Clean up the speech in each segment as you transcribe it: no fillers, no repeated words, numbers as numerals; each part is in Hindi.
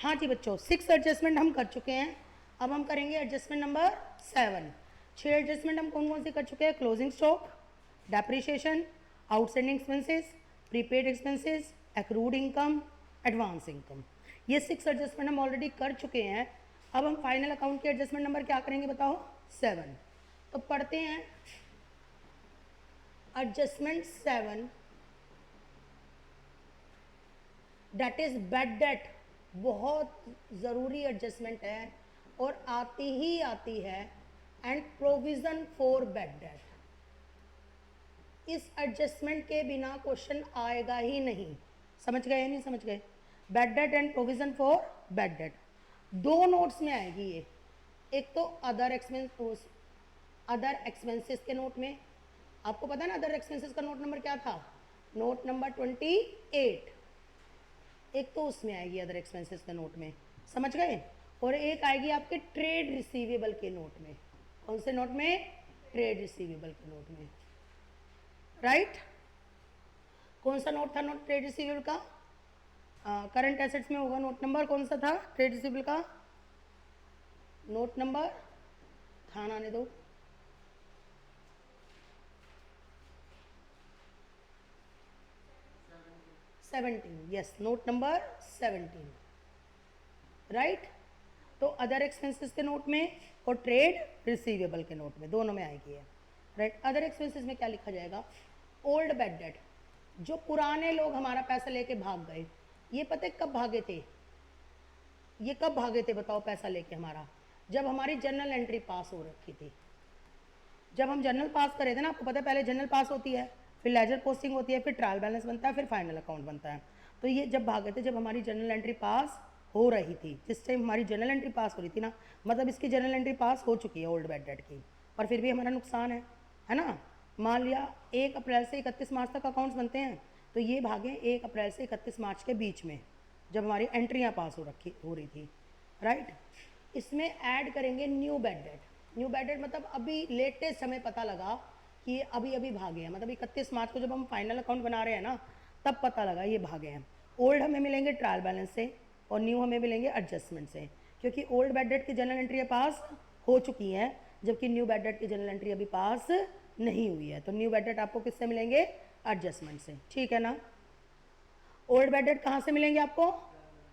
हाँ जी बच्चों, 6 एडजस्टमेंट हम कर चुके हैं। अब हम करेंगे एडजस्टमेंट नंबर 7। 6 एडजस्टमेंट हम कौन कौन से कर चुके हैं? Closing stock, depreciation, outstanding expenses, prepaid expenses, accrued income, advance income. ये 6 एडजस्टमेंट हम ऑलरेडी कर चुके हैं। अब हम फाइनल अकाउंट के एडजस्टमेंट नंबर क्या करेंगे बताओ? 7। तो पढ़ते हैं adjustment 7, debt is bad debt. बहुत ज़रूरी एडजस्टमेंट है और आती ही आती है। And provision for bad debt, इस एडजस्टमेंट के बिना क्वेश्चन आएगा ही नहीं। समझ गए या नहीं समझ गए? Bad debt and provision for bad date 2 notes में आएगी ये। एक तो अदर एक्सपेंसेस के नोट में। आपको पता है ना अदर एक्सपेंसेस का नोट नंबर क्या था? Note number 28। एक तो उसमें आएगी अदर एक्सपेंसेस के नोट में, समझ गए? और एक आएगी आपके ट्रेड रिसीवेबल के नोट में। कौन से नोट में? ट्रेड रिसीवेबल के नोट में, राइट? कौन सा नोट था नोट ट्रेड रिसीवेबल का? करंट एसेट्स में होगा। नोट नंबर कौन सा था ट्रेड रिसीवेबल का? नोट नंबर ध्यान आने दो। Yes, note number 17, right? तो अदर एक्सपेंसेस के नोट में और ट्रेड रिसीवेबल के नोट में, दोनों में आएगी है, राइट? अदर एक्सपेंसेस में क्या लिखा जाएगा? ओल्ड बैड डेट, जो पुराने लोग हमारा पैसा लेके भाग गए। ये पता है कब भागे थे? ये कब भागे थे बताओ पैसा लेके हमारा? जब हमारी जर्नल एंट्री पास हो रखी थी। जब हम जर्नल पास करे थे ना, आपको पता है पहले जर्नल पास होती है, फिर लेजर पोस्टिंग होती है, फिर ट्रायल बैलेंस बनता है, फिर फाइनल अकाउंट बनता है। तो ये जब भागे थे जब हमारी जर्नल एंट्री पास हो रही थी, जिस टाइम हमारी जर्नल एंट्री पास हो रही थी ना, मतलब इसकी जर्नल एंट्री पास हो चुकी है ओल्ड बैड डेट की, पर फिर भी हमारा नुकसान है ना? मान लिया 1 अप्रैल से 31 मार्च तक अकाउंट्स बनते हैं, तो ये भागे 1 अप्रैल से 31 मार्च के बीच में, जब हमारी एंट्रियाँ पास हो रही थी, राइट? इसमें ऐड करेंगे new bad debt. New bad debt मतलब अभी लेटेस्ट समय पता लगा कि अभी अभी भागे हैं, मतलब 31 मार्च को जब हम फाइनल अकाउंट बना रहे हैं ना, तब पता लगा ये भागे हैं। ओल्ड हमें मिलेंगे ट्रायल बैलेंस से और न्यू हमें मिलेंगे एडजस्टमेंट से, क्योंकि ओल्ड बैड डेट की जनरल एंट्री पास हो चुकी हैं, जबकि न्यू बैड डेट की जनरल एंट्री अभी पास नहीं हुई है। तो न्यू बैड डेट आपको किससे मिलेंगे? एडजस्टमेंट से, ठीक है ना? ओल्ड बैड डेट कहाँ से मिलेंगे आपको?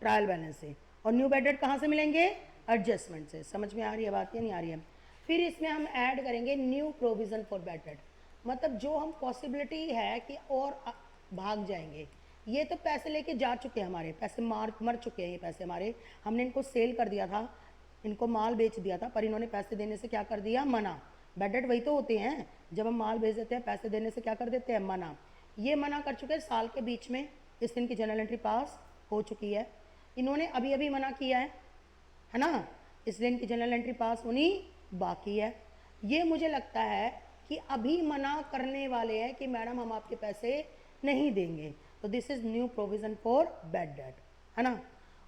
ट्रायल बैलेंस से। और न्यू बैड डेट कहाँ से मिलेंगे? एडजस्टमेंट से। समझ में आ रही है बात या नहीं आ रही है? फिर इसमें हम ऐड करेंगे new provision for bad date, मतलब जो हम पॉसिबिलिटी है कि और भाग जाएंगे। ये तो पैसे लेके जा चुके हैं, हमारे पैसे मर चुके हैं, ये पैसे हमारे, हमने इनको सेल कर दिया था, इनको माल बेच दिया था, पर इन्होंने पैसे देने से क्या कर दिया? मना। बैड डेट वही तो होते हैं, जब हम माल बेच देते हैं पैसे देने से क्या कर देते हैं? मना। ये मना कर चुके हैं साल के बीच में, इस दिन की जनरल एंट्री पास हो चुकी है। इन्होंने अभी अभी मना किया है ना? इस दिन की जनरल एंट्री पास होनी बाकी है। ये मुझे लगता है कि अभी मना करने वाले हैं कि मैडम हम आपके पैसे नहीं देंगे, तो this is new provision for bad date, है ना?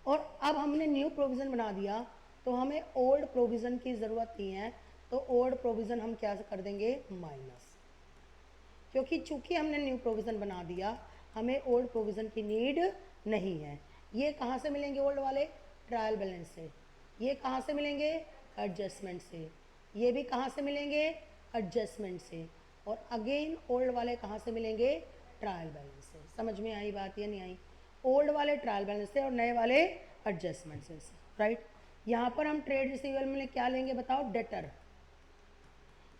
और अब हमने न्यू प्रोविजन बना दिया, तो हमें ओल्ड प्रोविजन की ज़रूरत नहीं है, तो ओल्ड प्रोविजन हम क्या कर देंगे? माइनस, क्योंकि चूंकि हमने न्यू प्रोविज़न बना दिया, हमें ओल्ड प्रोविज़न की नीड नहीं है। ये कहाँ से मिलेंगे ओल्ड वाले? ट्रायल बैलेंस से। ये कहाँ से मिलेंगे? एडजस्टमेंट से। ये भी कहाँ से मिलेंगे? एडजस्टमेंट से। और अगेन ओल्ड वाले कहाँ से मिलेंगे? ट्रायल बैलेंस से। समझ में आई बात या नहीं आई? ओल्ड वाले ट्रायल बैलेंस से और नए वाले एडजस्टमेंट से, राइट? यहाँ पर हम ट्रेड रिसीवेबल में क्या लेंगे बताओ? डेटर।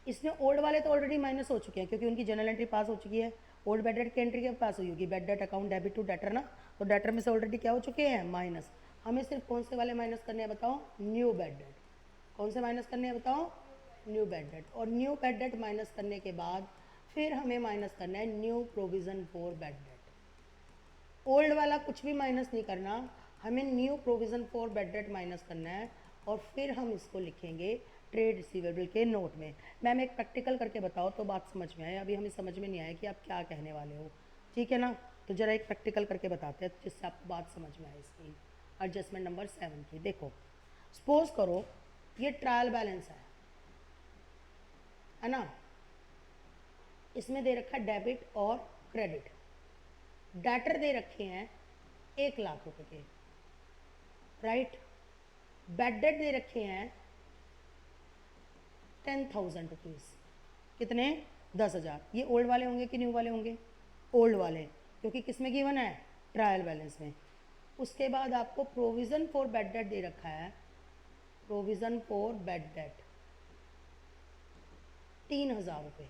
इसमें ओल्ड वाले तो ऑलरेडी माइनस हो चुके हैं, क्योंकि उनकी जनरल एंट्री पास हो चुकी है। ओल्ड बैड डेट की एंट्री के पास हुई होगी, bad debt account debit to debtor ना, तो डेटर में से ऑलरेडी क्या हो चुके हैं? माइनस। हमें सिर्फ कौन से वाले माइनस करने हैं बताओ? New bad debt. कौन से माइनस करने हैं बताओ? New bad debt. और न्यू बैड डेट माइनस करने के बाद फिर हमें माइनस करना है new provision for bad date. Old वाला कुछ भी माइनस नहीं करना, हमें new provision for bad date minus करना है, और फिर हम इसको लिखेंगे ट्रेड रिसीवेबल के नोट में। मैम एक प्रैक्टिकल करके बताओ तो बात समझ में आए, अभी हमें समझ में नहीं आया कि आप क्या कहने वाले हो, ठीक है ना? तो ज़रा एक प्रैक्टिकल करके बताते हैं जिससे आपको बात समझ में आए इसकी। एडजस्टमेंट नंबर 7 की देखो, सपोज करो ये ट्रायल बैलेंस है ना? इसमें दे रखा है डेबिट और क्रेडिट। डेटर दे रखे हैं 1 लाख रुपए के, राइट। बैड डेट दे रखे हैं 10,000 रुपीज़, कितने? 10,000। ये ओल्ड वाले होंगे कि न्यू वाले होंगे? ओल्ड वाले, क्योंकि किस में गिवन है? ट्रायल बैलेंस में। उसके बाद आपको प्रोविज़न फॉर बैड डेट दे रखा है, प्रोविज़न फॉर बैड डेट 3,000 रुपये।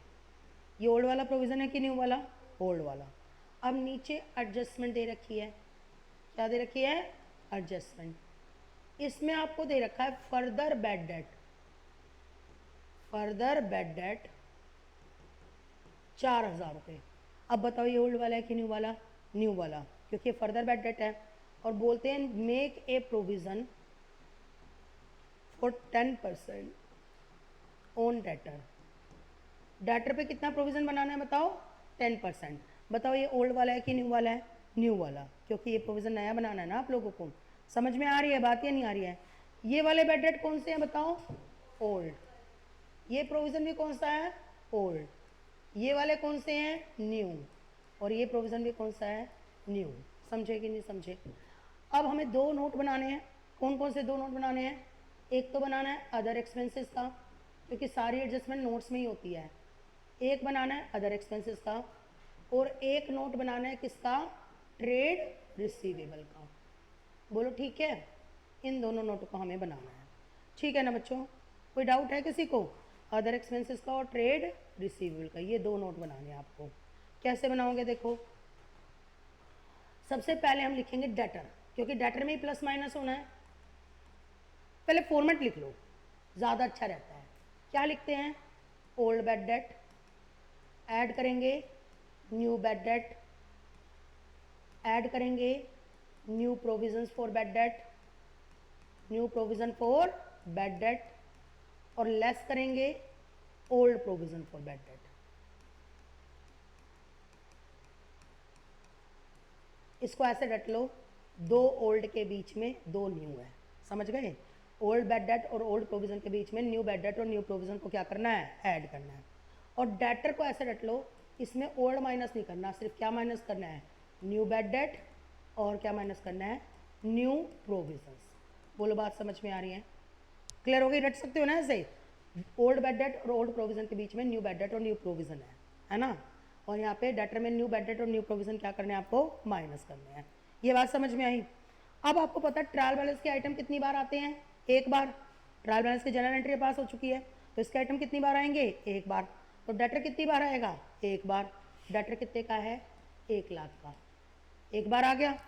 ये ओल्ड वाला प्रोविज़न है कि न्यू वाला? ओल्ड वाला। अब नीचे एडजस्टमेंट दे रखी है, क्या दे रखी है? एडजस्टमेंट। इसमें आपको दे रखा है further bad debt, further bad debt 4,000 रुपये। अब बताओ ये ओल्ड वाला है कि न्यू वाला? न्यू वाला, क्योंकि ये फर्दर बैड डेट है। और बोलते हैं make a provision for 10% on debtor. Debtor पे कितना प्रोविज़न बनाना है बताओ? 10%। बताओ ये ओल्ड वाला है कि न्यू वाला है? न्यू वाला, क्योंकि ये प्रोविज़न नया बनाना है ना आप लोगों को। समझ में आ रही है बात या नहीं आ रही है? ये वाले बैड डेट कौन से हैं बताओ? ओल्ड। ये प्रोविज़न भी कौन सा है? ओल्ड। ये वाले कौन से हैं? न्यू। और ये प्रोविज़न भी कौन सा है? न्यू। समझे कि नहीं समझे? अब हमें दो नोट बनाने हैं। कौन कौन से दो नोट बनाने हैं? एक तो बनाना है अदर एक्सपेंसेस का, क्योंकि सारी एडजस्टमेंट नोट्स में ही होती है। एक बनाना है अदर एक्सपेंसेस का, और एक नोट बनाना है किसका? ट्रेड रिसीवेबल का। बोलो ठीक है? इन दोनों नोटों को हमें बनाना है, ठीक है ना बच्चों? कोई डाउट है किसी को? अदर एक्सपेंसेस का और ट्रेड रिसीवेबल का, ये दो नोट बनाने हैं आपको। कैसे बनाओगे देखो। सबसे पहले हम लिखेंगे डेटर, क्योंकि डेटर में ही प्लस माइनस होना है। पहले फॉर्मेट लिख लो, ज़्यादा अच्छा रहता है। क्या लिखते हैं? ओल्ड बैड डेट, ऐड करेंगे न्यू बैड डेट, ऐड करेंगे new provisions for bad date, new provision for bad date, और लेस करेंगे old provision for bad date. इसको ऐसे रट लो, दो ओल्ड के बीच में दो न्यू है, समझ गए? ओल्ड बैड डेट और ओल्ड प्रोविज़न के बीच में न्यू बैड डेट और न्यू प्रोविज़न को क्या करना है? ऐड करना है। और डेटर को ऐसे रट लो, इसमें ओल्ड माइनस नहीं करना, सिर्फ क्या माइनस करना है? न्यू बैड डेट, और क्या माइनस करना है? New provisions. बोलो बात समझ में आ रही है? क्लियर हो गई? रट सकते हो ना ऐसे? ओल्ड बैड डेट और ओल्ड प्रोविज़न के बीच में न्यू बैड डेट और न्यू प्रोविज़न है ना? और यहाँ पे डेटर में न्यू बैड डेट और न्यू प्रोविज़न क्या करने हैं आपको? माइनस करने हैं। ये बात समझ में आई? अब आपको पता है ट्रायल बैलेंस के आइटम कितनी बार आते हैं? एक बार। ट्रायल बैलेंस की जनरल एंट्री पास हो चुकी है, तो इसके आइटम कितनी बार आएंगे? एक बार। तो डेटर कितनी बार आएगा? एक बार। डेटर कितने का है? 1,00,000 का। एक बार आ गया,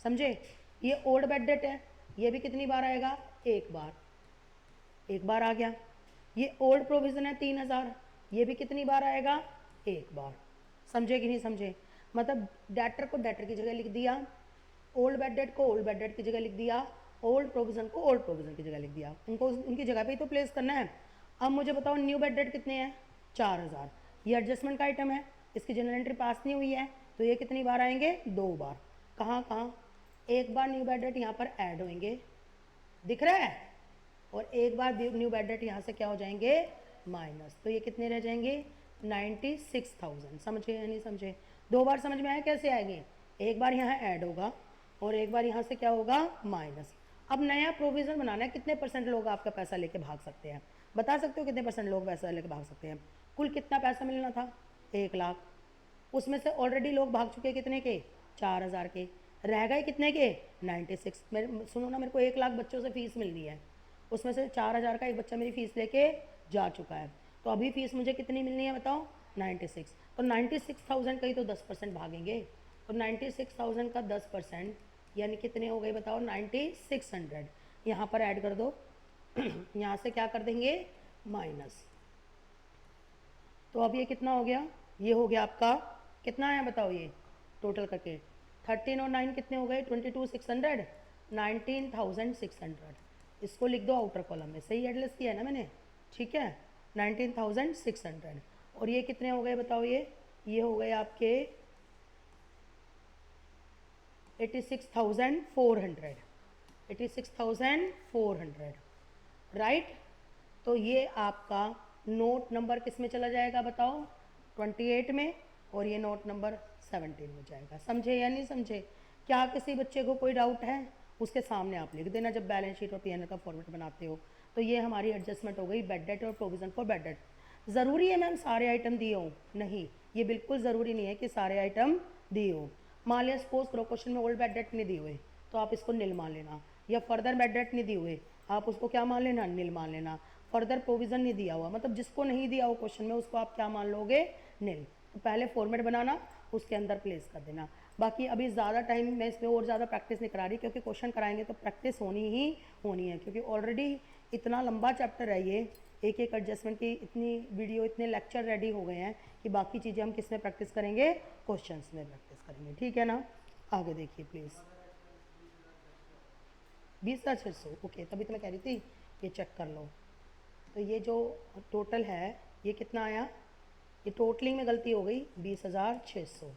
समझे? ये ओल्ड बैड डेट है, ये भी कितनी बार आएगा? एक बार। एक बार आ गया। ये ओल्ड प्रोविज़न है 3,000, ये भी कितनी बार आएगा? एक बार। समझे कि नहीं समझे? मतलब डेटर को डेटर की जगह लिख दिया, ओल्ड बैड डेट को ओल्ड बैड डेट की जगह लिख दिया, ओल्ड प्रोविज़न को ओल्ड प्रोविज़न की जगह लिख दिया। उनको उनकी जगह पे ही तो प्लेस करना है। अब मुझे बताओ न्यू बैड डेट कितने हैं? 4,000। ये एडजस्टमेंट का आइटम है, इसकी जनरल एंट्री पास नहीं हुई है, तो ये कितनी बार आएंगे? 2 बार। कहाँ कहाँ? एक बार न्यू बैड डेट यहाँ पर ऐड होंगे, दिख रहा है? और एक बार न्यू बैड डेट यहाँ से क्या हो जाएंगे? माइनस। तो ये कितने रह जाएंगे? 96,000। समझे या नहीं समझे? 2 बार समझ में आया कैसे आएंगे? एक बार यहाँ ऐड होगा और एक बार यहाँ से क्या होगा? माइनस। अब नया प्रोविज़न बनाना है, कितने % लोग आपका पैसा लेके भाग सकते हैं? बता सकते हो कितने % लोग पैसा लेके भाग सकते हैं? कुल कितना पैसा मिलना था? 1,00,000। उसमें से ऑलरेडी लोग भाग चुके कितने के? 4,000 के। रह गए कितने के? 96। मेरे सुनो ना, मेरे को 1,00,000 बच्चों से फीस मिल रही है, उसमें से 4,000 का एक बच्चा मेरी फ़ीस लेके जा चुका है, तो अभी फ़ीस मुझे कितनी मिलनी है बताओ? 96। तो 96,000 का ही तो 10% भागेंगे, तो 96,000 का 10% यानी कितने हो गए बताओ? 9600। यहाँ पर ऐड कर दो यहाँ से क्या कर देंगे? माइनस। तो अब ये कितना हो गया? ये हो गया आपका कितना है बताओ? ये टोटल करके 13 और 9 कितने हो गए? 22,600, 19,600। इसको लिख दो आउटर कॉलम में, सही एडजस्ट किया है ना मैंने? ठीक है, 19,600। और ये कितने हो गए बताओ? ये हो गए आपके 86,400, 86,400, राइट? तो ये आपका नोट नंबर किस में चला जाएगा बताओ? 28 में, और ये नोट नंबर 17 में जाएगा। समझे या नहीं समझे? क्या किसी बच्चे को कोई डाउट है? उसके सामने आप लिख देना जब बैलेंस शीट और पीएनएल का फॉर्मेट बनाते हो। तो ये हमारी एडजस्टमेंट हो गई बैड डेट और प्रोविज़न फॉर बैड डेट। ज़रूरी है मैम सारे आइटम दिए हो? नहीं, ये बिल्कुल ज़रूरी नहीं है कि सारे आइटम दिए हो। मान लिया सपोज करो क्वेश्चन में ओल्ड बैड डेट नहीं दिए हुए तो आप इसको नील मान लेना, या फर्दर बैड डेट नहीं दिए हुए आप उसको क्या मान लेना, नील मान लेना। फर्दर प्रोविज़न नहीं दिया हुआ, मतलब जिसको नहीं दिया हो क्वेश्चन में उसको आप क्या मान लोगे, नील। तो पहले फॉर्मेट बनाना, उसके अंदर प्लेस कर देना। बाकी अभी ज़्यादा टाइम मैं इसमें और ज़्यादा प्रैक्टिस नहीं करा रही, क्योंकि क्वेश्चन कराएंगे तो प्रैक्टिस होनी ही होनी है, क्योंकि ऑलरेडी इतना लंबा चैप्टर है ये, एक एक एडजस्टमेंट की इतनी वीडियो, इतने लेक्चर रेडी हो गए हैं कि बाकी चीज़ें हम किस में प्रैक्टिस करेंगे, क्वेश्चंस में प्रैक्टिस करेंगे। ठीक है ना, आगे देखिए प्लीज़। 20,600, ओके, तभी तो मैं कह रही थी ये चेक कर लो। तो ये जो टोटल है ये कितना आया, ये टोटलिंग में गलती हो गई, 20,600,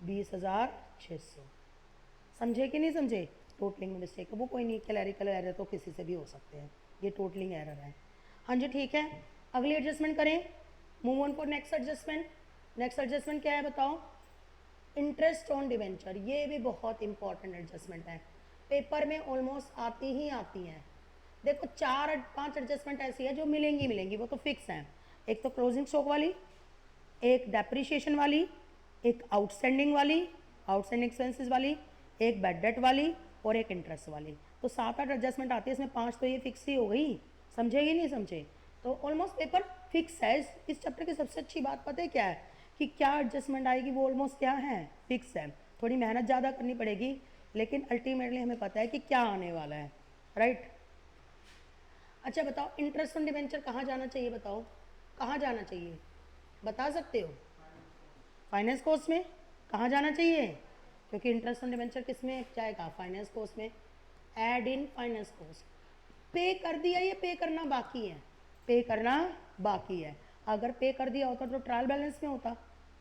20,600। समझे कि नहीं समझे? टोटलिंग में मिस्टेक है वो, कोई नहीं, क्लैरिकल एरर तो किसी से भी हो सकते हैं, ये टोटलिंग एरर है। हाँ जी ठीक है, अगली एडजस्टमेंट करें, move on for next adjustment. Next adjustment क्या है बताओ, इंटरेस्ट ऑन डिवेंचर। ये भी बहुत इंपॉर्टेंट एडजस्टमेंट है, पेपर में ऑलमोस्ट आती ही आती हैं। देखो 4-5 एडजस्टमेंट ऐसी है जो मिलेंगी मिलेंगी, वो तो फिक्स हैं। एक तो क्लोजिंग स्टॉक वाली, एक डेप्रिशिएशन वाली, एक आउटस्टैंडिंग वाली, आउटस्टैंडिंग एक्सपेंसेस वाली, एक बैड डेट वाली और एक इंटरेस्ट वाली। तो 7-8 एडजस्टमेंट आती है, इसमें 5 तो ये फिक्स ही हो गई। समझेगी नहीं समझे? तो ऑलमोस्ट पेपर फिक्स है। इस चैप्टर की सबसे अच्छी बात पता है क्या है, कि क्या एडजस्टमेंट आएगी वो ऑलमोस्ट क्या है, फिक्स है। थोड़ी मेहनत ज़्यादा करनी पड़ेगी, लेकिन अल्टीमेटली हमें पता है कि क्या आने वाला है, राइट। अच्छा बताओ, इंटरेस्ट ऑन डिवेंचर कहाँ जाना चाहिए, बताओ कहाँ जाना चाहिए, बता सकते हो? फाइनेंस कोर्स में। कहाँ जाना चाहिए? क्योंकि इंटरेस्ट ऑन डिवेंचर किस में जाएगा, फाइनेंस कोर्स में। Add in finance course. पे कर दिया, ये पे करना बाकी है, पे करना बाकी है। अगर पे कर दिया होता तो ट्रायल बैलेंस में होता,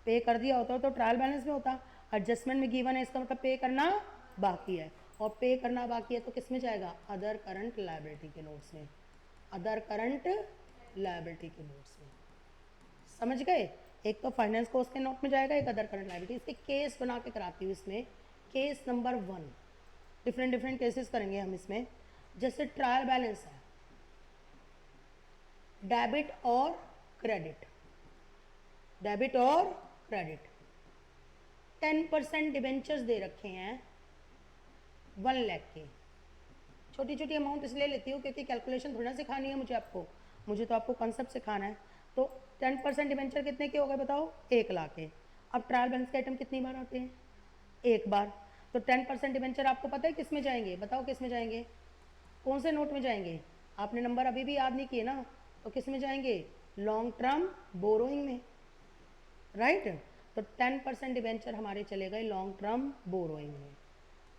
पे कर दिया होता तो ट्रायल बैलेंस में होता। एडजस्टमेंट में गिवन है, इसका मतलब पे करना बाकी है, और पे करना बाकी है तो किस में जाएगा, अदर करंट लायबिलिटी के नोट्स में, अदर करंट लायबिलिटी के नोट्स में। समझ गए? एक तो फाइनेंस कोर्स के नोट में जाएगा, एक अदर करंट लायबिलिटी। इसके केस बना के कराती हूँ इसमें, case number 1, different different cases करेंगे हम इसमें। जैसे ट्रायल बैलेंस है, डेबिट और क्रेडिट, डेबिट और क्रेडिट। 10% डिबेंचर्स दे रखे हैं 1 लाख के। छोटी छोटी अमाउंट इसलिए लेती हूँ क्योंकि कैलकुलेशन थोड़ा सिखानी है मुझे आपको, मुझे तो आपको कंसेप्ट सिखाना है। तो 10% डिबेंचर कितने के हो गए बताओ, 1 लाख के। अब ट्रायल बैलेंस के आइटम कितनी बार आते हैं, एक बार। तो 10% डिबेंचर आपको पता है किस में जाएंगे, बताओ किस में जाएंगे, कौन से नोट में जाएंगे? आपने नंबर अभी भी याद नहीं किए ना, तो किस में जाएंगे, लॉन्ग टर्म बोरोइंग में, राइट। तो 10% डिबेंचर हमारे चले गए लॉन्ग टर्म बोरोइंग में,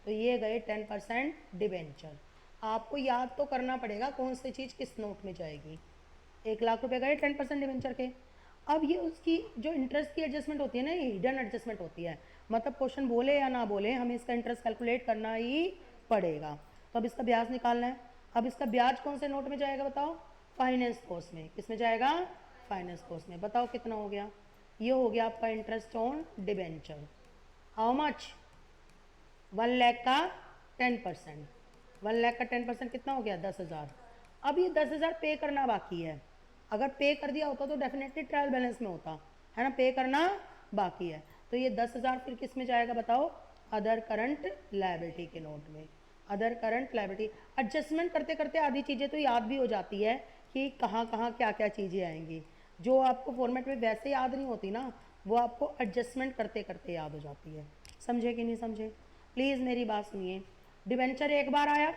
तो ये गए 10% डिबेंचर। आपको याद तो करना पड़ेगा कौन सी चीज़ किस नोट में जाएगी। 1 लाख रुपए गए 10% डिबेंचर के। अब ये उसकी जो इंटरेस्ट की एडजस्टमेंट होती है ना, ये हिडन एडजस्टमेंट होती है, मतलब क्वेश्चन बोले या ना बोले हमें इसका इंटरेस्ट कैलकुलेट करना ही पड़ेगा। तो अब इसका ब्याज निकालना है। अब इसका ब्याज कौन से नोट में जाएगा बताओ, फाइनेंस कोर्स में। किस में जाएगा, फाइनेंस कोर्स में। बताओ कितना हो गया, ये हो गया आपका interest on debenture. How much, 1 lakh का 10%, 1 लाख का 10% कितना हो गया, 10,000। अब ये 10,000 पे करना बाकी है, अगर पे कर दिया होता तो डेफिनेटली ट्रायल बैलेंस में होता है ना, पे करना बाकी है। तो ये 10,000 फिर किस में जाएगा बताओ, अदर करंट लायबिलिटी के नोट में, अदर करंट लायबिलिटी। एडजस्टमेंट करते करते आधी चीज़ें तो याद भी हो जाती है कि कहाँ कहाँ क्या क्या चीज़ें आएंगी। जो आपको फॉर्मेट में वैसे याद नहीं होती ना, वो आपको एडजस्टमेंट करते करते याद हो जाती है। समझे कि नहीं समझे? प्लीज़ मेरी बात सुनिए, डिबेंचर एक बार आया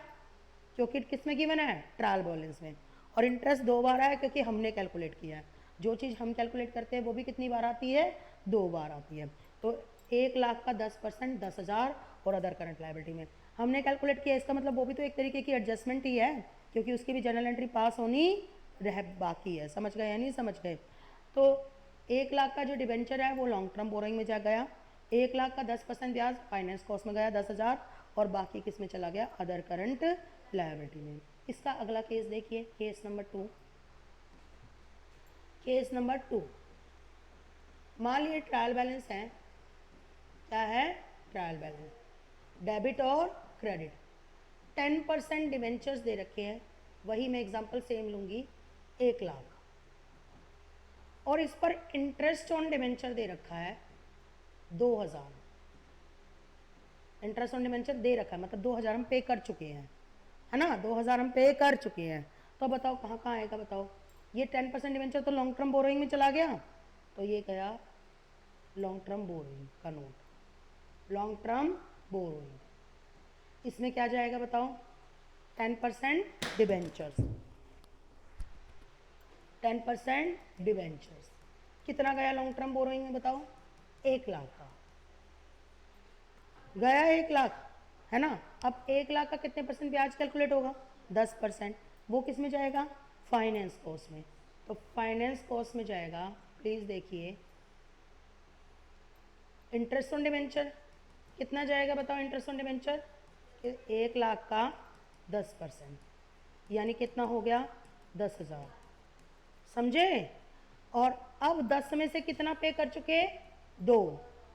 क्योंकि किस में गिवन है, ट्रायल बैलेंस में, और इंटरेस्ट 2 बार आया क्योंकि हमने कैलकुलेट किया है। जो चीज़ हम कैलकुलेट करते हैं वो भी कितनी बार आती है, 2 बार आती है। तो 1 लाख का 10% 10,000 और अदर करंट लायबिलिटी में हमने कैलकुलेट किया, इसका मतलब वो भी तो एक तरीके की एडजस्टमेंट ही है, क्योंकि उसकी भी जनरल एंट्री पास होनी रह बाकी है। समझ गए या नहीं समझ गए? तो 1 लाख का जो डिबेंचर है वो लॉन्ग टर्म बोरोइंग में जा गया, 1 लाख का 10% ब्याज फाइनेंस कॉस्ट में गया 10,000, और बाकी किस में चला गया, अदर करंट लायबिलिटी में। इसका अगला केस देखिए, केस नंबर 2। केस नंबर 2, मान लीजिए ट्रायल बैलेंस है, क्या है, ट्रायल बैलेंस, डेबिट और क्रेडिट। 10% डिवेंचर्स दे रखे हैं, वही मैं एग्जांपल सेम लूँगी, 1 लाख, और इस पर इंटरेस्ट ऑन डिवेंचर दे रखा है 2000, इंटरेस्ट ऑन डिवेंचर दे रखा है, मतलब 2000 हम पे कर चुके हैं, है ना, 2000 हम पे कर चुके हैं। तो बताओ कहाँ कहाँ आएगा, बताओ। ये 10% डिवेंचर तो लॉन्ग टर्म बोरोइंग में चला गया, तो ये गया लॉन्ग टर्म बोरोइंग का नोट, लॉन्ग टर्म बोरोइंग। इसमें क्या जाएगा बताओ, 10% डिवेंचर्स, 10% डिवेंचर्स कितना गया लॉन्ग टर्म बोरोइंग में बताओ, 1 लाख का गया, 1 लाख, है ना। अब 1 लाख का कितने परसेंट ब्याज कैलकुलेट होगा, 10%। वो किस में जाएगा, फाइनेंस कॉस्ट में। तो फाइनेंस कॉस्ट में जाएगा, प्लीज देखिए, इंटरेस्ट ऑन डिवेंचर कितना जाएगा बताओ, इंटरेस्ट ऑन डिवेंचर 1 लाख का 10%, यानी कितना हो गया, 10,000, समझे। और अब 10 में से कितना पे कर चुके, 2,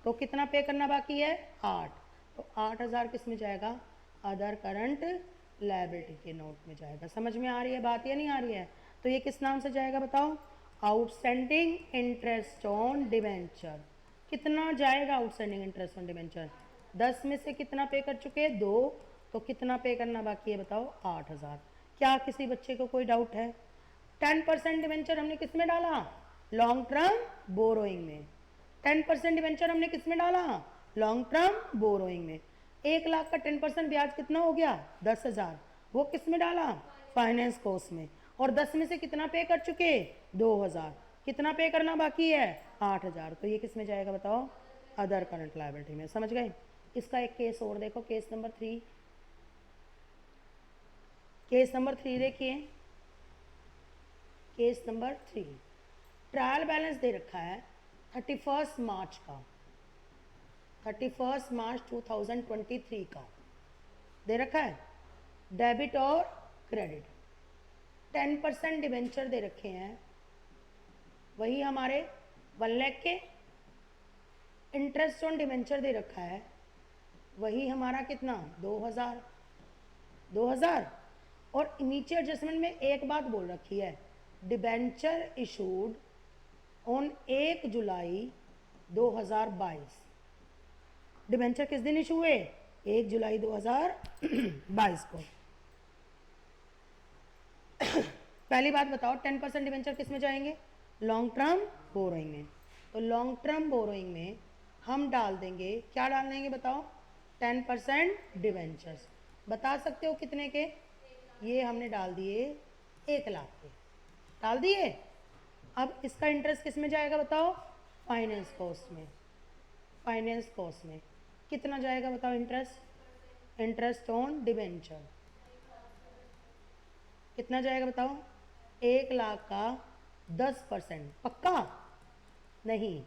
तो कितना पे करना बाकी है, 8, तो 8,000 किस में जाएगा, अदर करंट लायबिलिटी के नोट में जाएगा। समझ में आ रही है बात या नहीं आ रही है। तो ये किस नाम से जाएगा बताओ, आउटस्टैंडिंग इंटरेस्ट ऑन डिवेंचर। कितना जाएगा आउटस्टैंडिंग इंटरेस्ट ऑन डिवेंचर, 10 में से कितना पे कर चुके, 2, तो कितना पे करना बाकी है बताओ, 8,000। क्या किसी बच्चे को कोई डाउट है। 10% डिवेंचर हमने किस में डाला, लॉन्ग टर्म बोरोइंग में। 10% डिवेंचर हमने किस में डाला, लॉन्ग टर्म बोरोइंग में। 1 लाख का 10% ब्याज कितना हो गया, 10,000, वो किस में डाला, फाइनेंस कॉस्ट में। और 10 में से कितना पे कर चुके, 2,000, कितना पे करना बाकी है, 8,000, तो ये किस में जाएगा बताओ, अदर करंट लायबिलिटी में। समझ गए। इसका एक केस और देखो, केस नंबर 3, केस नंबर 3 देखिए, केस नंबर 3, ट्रायल बैलेंस दे रखा है 31 मार्च का, 31 मार्च 2023 का दे रखा है, डेबिट और क्रेडिट। 10% डिवेंचर दे रखे हैं, वही हमारे 1 लाख के, इंटरेस्ट ऑन डिवेंचर दे रखा है, वही हमारा कितना, 2,000, 2,000। और नीचे एडजस्टमेंट में एक बात बोल रखी है, debenture issued on 1 July 2022। Debenture किस दिन इशू हुए, 1 जुलाई 2022 को। पहली बात बताओ, 10% डिबेंचर किस में जाएंगे, लॉन्ग टर्म बोरोइंग में। तो लॉन्ग टर्म बोरोइंग में हम डाल देंगे, क्या डाल देंगे बताओ, 10% डिबेंचर्स। बता सकते हो कितने के, ये हमने डाल दिए 1 लाख के, डाल दिए। अब इसका इंटरेस्ट किस में जाएगा बताओ, फाइनेंस कॉस्ट में, फाइनेंस कॉस्ट में कितना जाएगा बताओ, इंटरेस्ट, इंटरेस्ट ऑन डिबेंचर कितना जाएगा बताओ, 1 लाख का 10%, पक्का नहीं,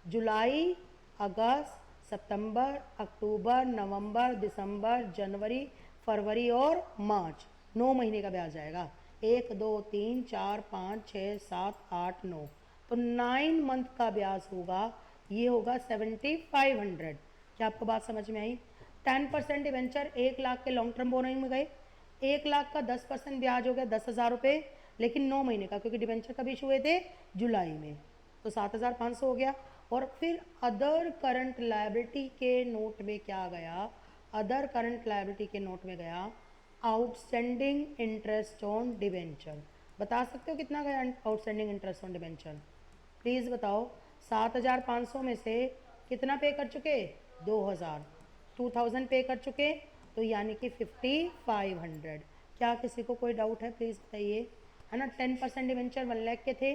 जुलाई, अगस्त, सितंबर, अक्टूबर, नवंबर, दिसंबर, जनवरी, फरवरी और मार्च, 9 महीने का ब्याज आएगा, 1 2 3 4 5 6 7 8 9, तो 9 मंथ का ब्याज होगा, ये होगा 7,500। क्या आपको बात समझ में आई। 10% डिवेंचर 1 लाख के लॉन्ग टर्म बोरोइंग में गए, 1 लाख का 10% ब्याज हो गया 10,000 रुपये, लेकिन 9 महीने का, क्योंकि डिवेंचर कब इशू हुए थे, जुलाई में, तो 7,500 हो गया। और फिर अदर करंट लायबिलिटी के नोट में क्या गया, अदर करंट लायबिलिटी के नोट में गया आउटस्टैंडिंग इंटरेस्ट ऑन डिवेंचर। बता सकते हो कितना गया outstanding interest on debenture, please बताओ। 7,500 में से कितना पे कर चुके, 2,000, 2,000 पे कर चुके, तो यानी कि 5,500। क्या किसी को कोई डाउट है, प्लीज़ बताइए, है ना। 10% डिवेंचर 1 लाख के थे,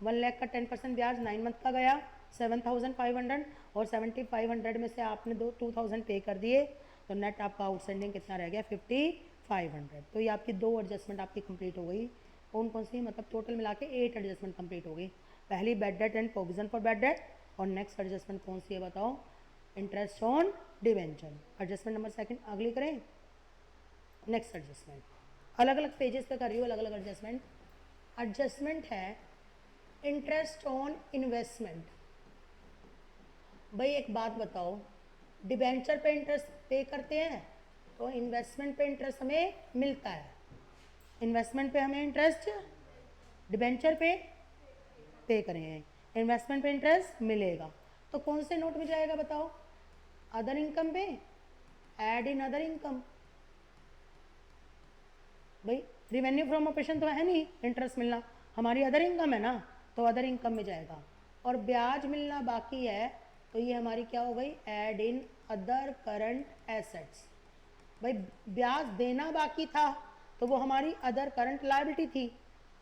1 लाख का 10% ब्याज 9 मंथ का गया 7,500, और 7,500 में से आपने 2,000 पे कर दिए, तो नेट आपका आउटस्टैंडिंग कितना रह गया, 5,500। तो ये आपकी 2 एडजस्टमेंट आपकी कंप्लीट हो गई। कौन कौन सी, मतलब टोटल मिला के 8 एडजस्टमेंट कंप्लीट हो गई। पहली bad debt and provision for bad date, और नेक्स्ट एडजस्टमेंट कौन सी है बताओ, interest on debenture. Adjustment number 2 अगली करें। नेक्स्ट एडजस्टमेंट अलग अलग पेजेस पे कर रही हूँ, अलग अलग एडजस्टमेंट। एडजस्टमेंट है इंटरेस्ट ऑन इन्वेस्टमेंट। भाई एक बात बताओ, डिबेंचर पे इंटरेस्ट पे करते हैं, तो इन्वेस्टमेंट पे इंटरेस्ट हमें मिलता है, इन्वेस्टमेंट पे हमें इंटरेस्ट डिबेंचर पे पे करेंगे, इन्वेस्टमेंट पे इंटरेस्ट मिलेगा। तो कौन से नोट में जाएगा बताओ? अदर इनकम पे, ऐड इन अदर इनकम। भाई रिवेन्यू फ्रॉम ऑपरेशन तो है नहीं इंटरेस्ट मिलना, हमारी अदर इनकम है ना, तो अदर इनकम में जाएगा। और ब्याज मिलना बाकी है तो ये हमारी क्या हो गई? Add in other current assets. भाई ब्याज देना बाकी था तो वो हमारी अदर करंट लायबिलिटी थी,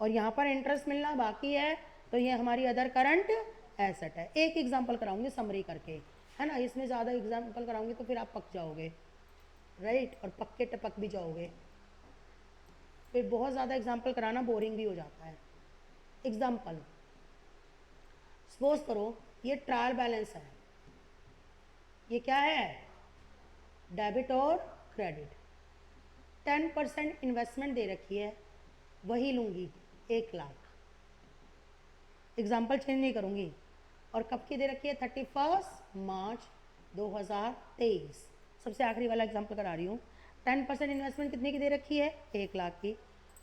और यहाँ पर इंटरेस्ट मिलना बाकी है तो ये हमारी अदर करंट एसेट है। एक एग्जांपल कराऊंगी समरी करके, है ना, इसमें ज़्यादा एग्जांपल कराऊंगी तो फिर आप पक जाओगे, राइट, और पक्के टपक भी जाओगे, फिर बहुत ज़्यादा एग्जांपल कराना बोरिंग भी हो जाता है। एग्जांपल सपोज करो ये ट्रायल बैलेंस है, ये क्या है? डेबिट और क्रेडिट। 10% इन्वेस्टमेंट दे रखी है, वही लूँगी 1 लाख, एग्जाम्पल चेंज नहीं करूँगी। और कब की दे रखी है? 31 मार्च 2023, सबसे आखिरी वाला एग्जाम्पल करा रही हूँ। 10% इन्वेस्टमेंट कितने की दे रखी है? 1 लाख की।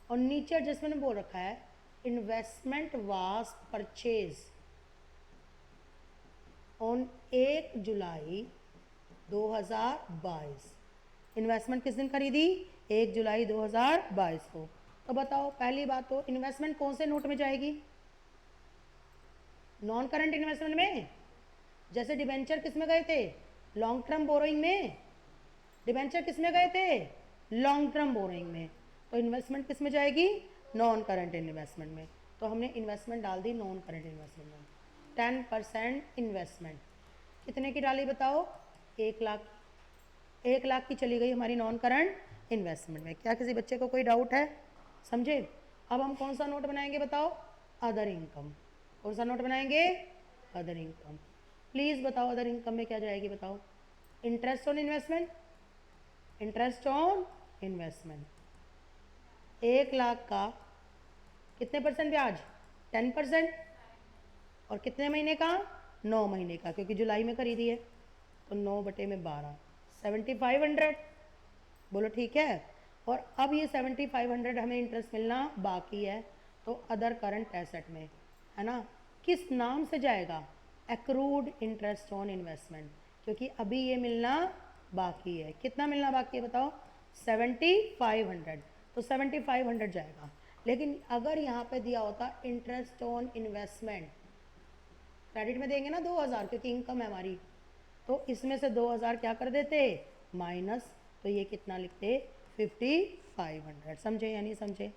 और नीचे एडजस्टमेंट बोल रखा है investment was purchase on 1 July 2022। Investment किस दिन खरीदी? 1 जुलाई 2022 को। तो बताओ पहली बात तो इन्वेस्टमेंट कौन से नोट में जाएगी? नॉन करंट इन्वेस्टमेंट में। जैसे डिबेंचर किस में गए थे? लॉन्ग टर्म बोरोइंग में। डिबेंचर किस में गए थे? लॉन्ग टर्म बोरोइंग में। तो इन्वेस्टमेंट किस में जाएगी? नॉन करंट इन्वेस्टमेंट में। तो हमने इन्वेस्टमेंट डाल दी नॉन करंट इन्वेस्टमेंट में। 10% इन्वेस्टमेंट कितने की डाली बताओ? 1 लाख। 1 लाख की चली गई हमारी नॉन करंट इन्वेस्टमेंट में। क्या किसी बच्चे को कोई डाउट है? समझे? अब हम कौन सा नोट बनाएंगे बताओ? Other income. कौन सा नोट बनाएंगे? Other income. प्लीज़ बताओ अदर इनकम में क्या जाएगी बताओ? Interest on investment, interest on investment. 1 lakh का कितने परसेंट ब्याज? 10%। और कितने महीने का? 9 महीने का, क्योंकि जुलाई में खरीदी है तो 9/12 7500। बोलो ठीक है। और अब ये 7500 हमें इंटरेस्ट मिलना बाकी है तो अदर करंट एसेट में, है ना। किस नाम से जाएगा? एक्रूड इंटरेस्ट ऑन इन्वेस्टमेंट, क्योंकि अभी ये मिलना बाकी है। कितना मिलना बाकी है बताओ? 7500। तो 7500 जाएगा। लेकिन अगर यहाँ पे दिया होता इंटरेस्ट ऑन इन्वेस्टमेंट, क्रेडिट में देंगे ना 2000 क्योंकि इनकम है हमारी, तो इसमें से 2000 क्या कर देते? माइनस। तो ये कितना लिखते? 5500। समझे या नहीं समझे?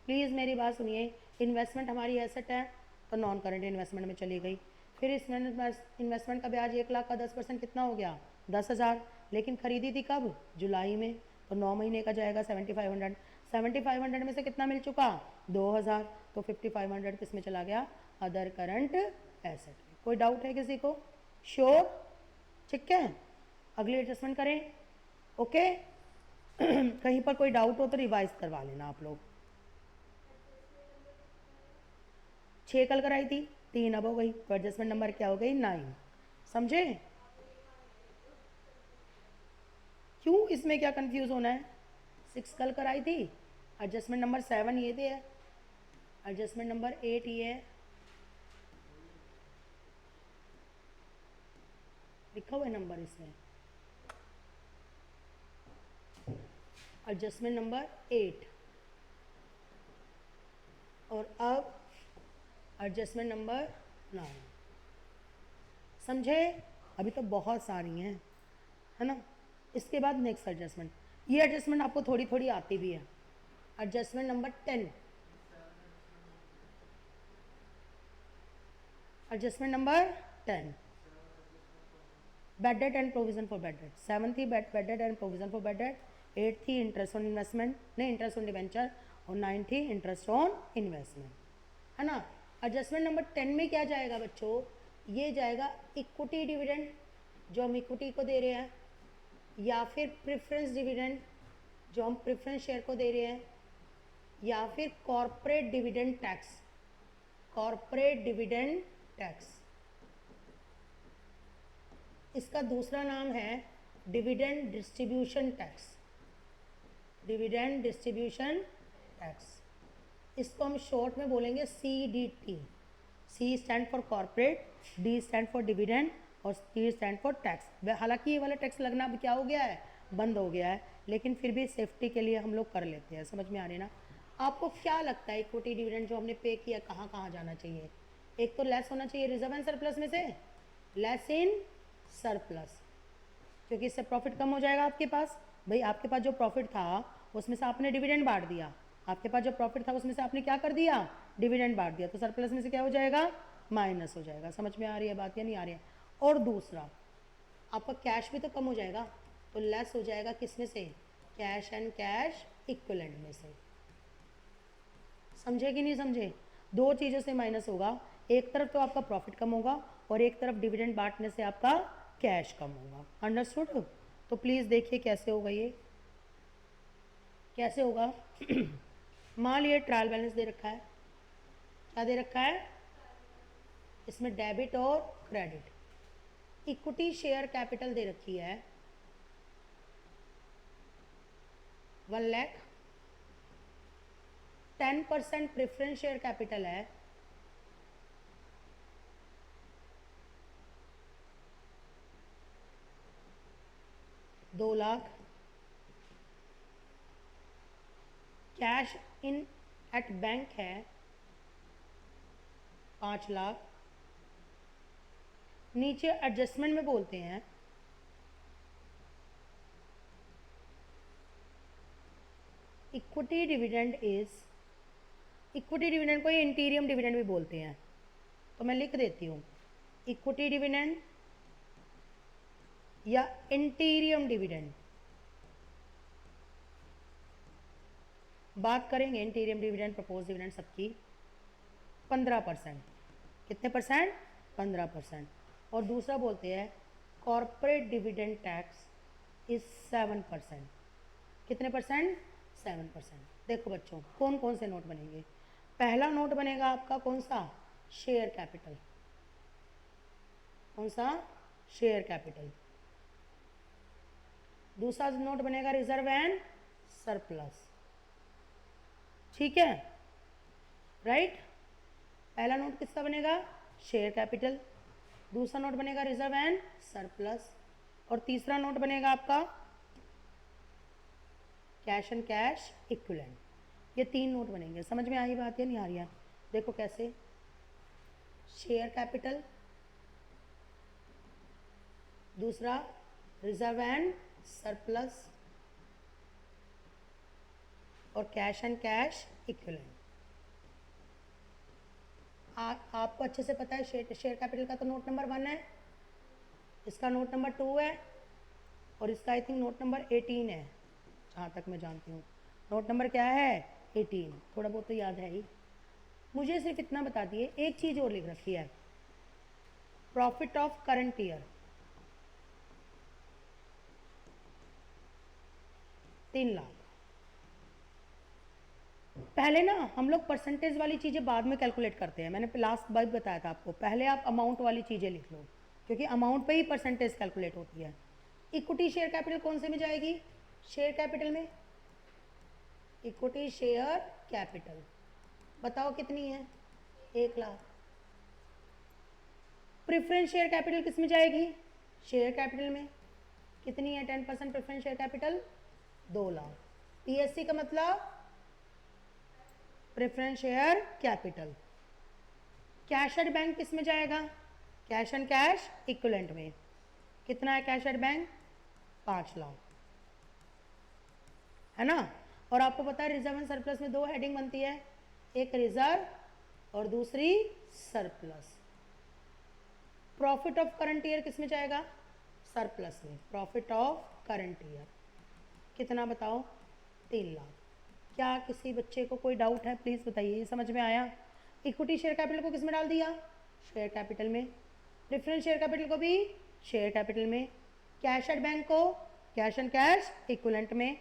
प्लीज़ मेरी बात सुनिए। इन्वेस्टमेंट हमारी एसेट है तो नॉन करंट इन्वेस्टमेंट में चली गई। फिर इसमें इन्वेस्टमेंट का ब्याज 1 लाख का 10% कितना हो गया? 10,000। लेकिन खरीदी थी कब? जुलाई में, तो 9 महीने का जाएगा 7500। 7500 में से कितना मिल चुका? 2000। तो 5500 किस में चला गया? Other current asset. कोई डाउट है किसी को? श्योर? ठीक है, अगली एडजस्टमेंट करें। ओके कहीं पर कोई डाउट हो तो रिवाइज करवा लेना आप लोग। 6 कल कराई थी, 3 अब हो गई, तो एडजस्टमेंट नंबर क्या हो गई? 9। समझे? क्यों इसमें क्या कंफ्यूज होना है? 6 कल कराई थी, एडजस्टमेंट नंबर 7 ये थे, एडजस्टमेंट नंबर 8 ये है, लिखा हुआ है नंबर इसमें, एडजस्टमेंट नंबर 8। और अब एडजस्टमेंट नंबर 9। समझे? अभी तो बहुत सारी हैं, है ना। इसके बाद नेक्स्ट एडजस्टमेंट, ये एडजस्टमेंट आपको थोड़ी थोड़ी आती भी है। Adjustment number 10, adjustment number 10, bad debt and provision for bad date. 7 थी bad debt and provision for bad date. 8 थी इंटरेस्ट ऑन इन्वेस्टमेंट, नहीं इंटरेस्ट ऑन डिवेंचर। और 9 थी इंटरेस्ट ऑन इन्वेस्टमेंट, है ना। एडजस्टमेंट नंबर 10 में क्या जाएगा बच्चों? ये जाएगा इक्विटी डिविडेंड जो हम इक्विटी को दे रहे हैं, या फिर प्रेफरेंस डिविडेंड जो हम प्रेफरेंस शेयर को दे रहे हैं, या फिर corporate dividend tax, corporate dividend tax. इसका दूसरा नाम है dividend distribution tax. Dividend distribution tax, इसको हम शॉर्ट में बोलेंगे CDT। C stand for corporate, D stand for dividend और T स्टैंड फॉर टैक्स। हालांकि ये वाला टैक्स लगना अब क्या हो गया है, बंद हो गया है, लेकिन फिर भी सेफ्टी के लिए हम लोग कर लेते हैं। समझ में आ रही है ना? आपको क्या लगता है इक्विटी डिविडेंड जो हमने पे किया कहाँ कहाँ जाना चाहिए? एक तो लेस होना चाहिए रिजर्व एंड सरप्लस में से, लेस इन सरप्लस, क्योंकि इससे प्रॉफिट कम हो जाएगा आपके पास। भाई आपके पास जो प्रॉफिट था उसमें से आपने डिविडेंड बांट दिया, आपके पास जो प्रॉफिट था उसमें से आपने क्या कर दिया, डिविडेंड बांट दिया, तो सरप्लस में से क्या हो जाएगा, माइनस हो जाएगा। समझ में आ रही है बात या नहीं आ रही है? और दूसरा आपका कैश भी तो कम हो जाएगा, तो लेस हो जाएगा किस में से, कैश एंड कैश इक्विवेलेंट में से। समझे कि नहीं समझे? दो चीज़ों से माइनस होगा, एक तरफ तो आपका प्रॉफिट कम होगा और एक तरफ डिविडेंड बांटने से आपका कैश कम होगा। अंडरस्टूड? तो प्लीज़ देखिए कैसे होगा ये, कैसे होगा। मान लिया ट्रायल बैलेंस दे रखा है, क्या दे रखा है इसमें, डेबिट और क्रेडिट। इक्विटी शेयर कैपिटल दे रखी है 1 लाख, 10% प्रेफरेंस शेयर कैपिटल है 2 lakh, cash in at bank है 5 लाख, नीचे एडजस्टमेंट में बोलते हैं equity dividend is, equity dividend को ये इंटीरियम डिविडेंड भी बोलते हैं, तो मैं लिख देती हूँ इक्विटी डिविडेंड या इंटीरियम डिविडेंड। बात करेंगे इंटीरियम डिविडेंड, प्रपोज डिविडेंड सबकी 15%। कितने परसेंट? 15%। और दूसरा बोलते हैं कॉर्पोरेट डिविडेंड टैक्स इज 7%। कितने परसेंट? 7%। देखो बच्चों कौन कौन से नोट बनेंगे। पहला नोट बनेगा आपका कौन सा, शेयर कैपिटल। कौन सा? Share capital. दूसरा नोट बनेगा रिजर्व एंड सरप्लस। ठीक है, राइट? पहला नोट किसका बनेगा, शेयर कैपिटल, दूसरा नोट बनेगा रिजर्व एंड सरप्लस, और तीसरा नोट बनेगा आपका कैश एंड कैश इक्विवेलेंट। ये 3 नोट बनेंगे। समझ में आई बात या नहीं आ रही है? देखो कैसे, शेयर कैपिटल, दूसरा रिजर्व एंड सरप्लस, और कैश एंड कैश इक्विवेलेंट। आपको अच्छे से पता है शेयर कैपिटल का तो नोट नंबर 1 है, इसका नोट नंबर 2 है, और इसका आई थिंक नोट नंबर 18 है, जहाँ तक मैं जानती हूँ। नोट नंबर क्या है? 18। थोड़ा बहुत तो याद है ही। मुझे सिर्फ इतना बता दिए, एक चीज़ और लिख रखी है, profit of current year 3 lakh. पहले ना हम लोग परसेंटेज वाली चीज़ें बाद में कैलकुलेट करते हैं, मैंने लास्ट बार बताया था आपको, पहले आप अमाउंट वाली चीज़ें लिख लो, क्योंकि अमाउंट पे ही परसेंटेज कैलकुलेट होती है। इक्विटी शेयर कैपिटल कौन से में जाएगी? शेयर कैपिटल में। इक्विटी शेयर कैपिटल बताओ कितनी है? 1 लाख। प्रेफरेंस शेयर कैपिटल किस में जाएगी? शेयर कैपिटल में। कितनी है 10% preference share capital? 2 lakh. PSC का मतलब preference share capital. Cash at bank किस में जाएगा? कैश एंड कैश इक्विवेलेंट में। कितना है कैश एट बैंक? 5 लाख, है ना? और आपको पता है रिजर्व एंड सरप्लस में 2 हेडिंग बनती है, एक रिजर्व और दूसरी surplus. Profit of current year किस में जाएगा? सरप्लस में। प्रॉफिट ऑफ करंट ईयर कितना बताओ? 3 लाख। क्या किसी बच्चे को कोई डाउट है? प्लीज़ बताइए, ये समझ में आया? इक्विटी शेयर कैपिटल को किस में डाल दिया? शेयर कैपिटल में। प्रेफरेंस शेयर कैपिटल को भी शेयर कैपिटल में। कैश एट बैंक को कैश एंड कैश इक्विवेलेंट में,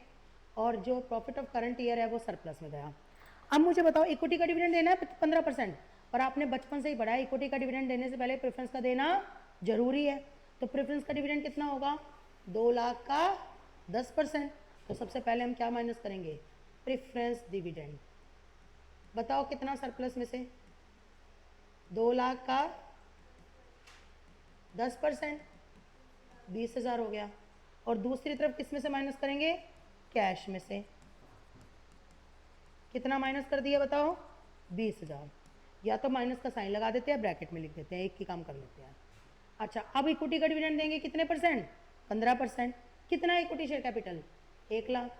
और जो प्रॉफिट ऑफ करंट ईयर है वो सरप्लस में गया। अब मुझे बताओ, इक्विटी का डिविडेंड देना है 15%, और आपने बचपन से ही पढ़ा है इक्विटी का डिविडेंड देने से पहले प्रेफरेंस का देना जरूरी है। तो प्रेफरेंस का डिविडेंड कितना होगा? 2 लाख का 10%। तो सबसे पहले हम क्या माइनस करेंगे, प्रेफरेंस डिविडेंड। बताओ कितना सरप्लस में से, 2 लाख का 10%, 20,000 हो गया। और दूसरी तरफ किस में से माइनस करेंगे, कैश में से। कितना माइनस कर दिया बताओ, 20,000। या तो माइनस का साइन लगा देते हैं, ब्रैकेट में लिख देते हैं, एक की काम कर लेते हैं। अच्छा, अब इक्विटी का डिविडेंड देंगे कितने परसेंट, 15%। कितना equity share capital, 1 lakh.